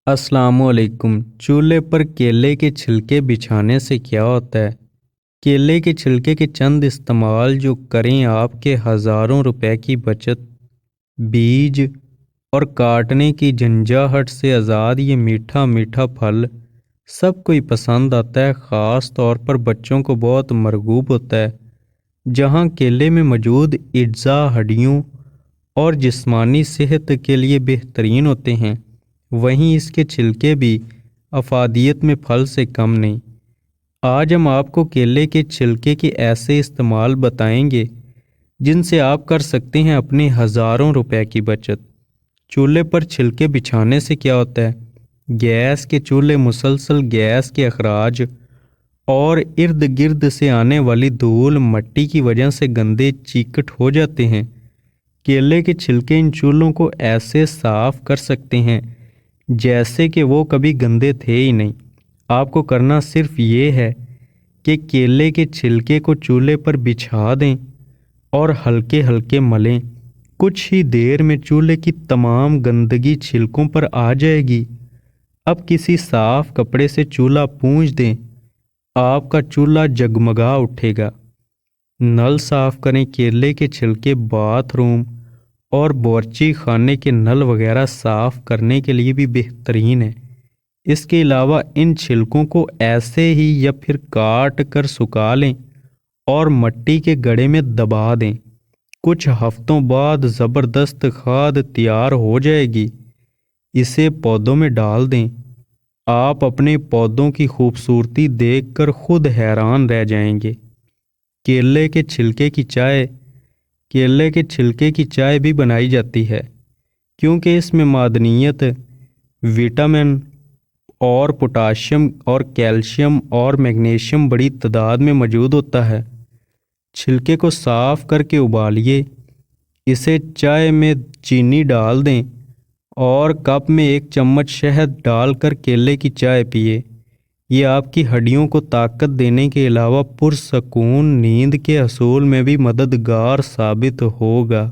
अस्सलाम वालेकुम। चूल्हे पर केले के छिलके बिछाने से क्या होता है? केले के छिलके के चंद इस्तेमाल जो करें आपके हज़ारों रुपए की बचत। बीज और काटने की झंझाहट से आज़ाद ये मीठा मीठा फल सबको ही पसंद आता है। ख़ास तौर पर बच्चों को बहुत मरगूब होता है। जहाँ केले में मौजूद अज्जा हड्डियों और जिस्मानी सेहत के लिए बेहतरीन होते हैं, वहीं इसके छिलके भी अफादियत में फल से कम नहीं। आज हम आपको केले के छिलके के ऐसे इस्तेमाल बताएंगे जिनसे आप कर सकते हैं अपने हज़ारों रुपए की बचत। चूल्हे पर छिलके बिछाने से क्या होता है? गैस के चूल्हे मुसलसल गैस के अखराज और इर्द गिर्द से आने वाली धूल मट्टी की वजह से गंदे चीकट हो जाते हैं। केले के छिलके इन चूल्हों को ऐसे साफ कर सकते हैं जैसे कि वो कभी गंदे थे ही नहीं। आपको करना सिर्फ ये है कि केले के छिलके को चूल्हे पर बिछा दें और हल्के हल्के मलें। कुछ ही देर में चूल्हे की तमाम गंदगी छिलकों पर आ जाएगी। अब किसी साफ कपड़े से चूल्हा पूंछ दें, आपका चूल्हा जगमगा उठेगा। नल साफ करें। केले के छिलके बाथरूम और बावर्ची खाने के नल वगैरह साफ करने के लिए भी बेहतरीन है। इसके अलावा इन छिलकों को ऐसे ही या फिर काट कर सुखा लें और मट्टी के गड्ढे में दबा दें। कुछ हफ्तों बाद ज़बरदस्त खाद तैयार हो जाएगी। इसे पौधों में डाल दें। आप अपने पौधों की खूबसूरती देखकर खुद हैरान रह जाएंगे। केले के छिलके की चाय। केले के छिलके की चाय भी बनाई जाती है क्योंकि इसमें मादनियत, विटामिन और पोटाशियम और कैल्शियम और मैग्नीशियम बड़ी तादाद में मौजूद होता है। छिलके को साफ करके उबालिए। इसे चाय में चीनी डाल दें और कप में 1 चम्मच शहद डालकर केले की चाय पिए। ये आपकी हड्डियों को ताकत देने के अलावा पुरसकून नींद के हसूल में भी मददगार साबित होगा।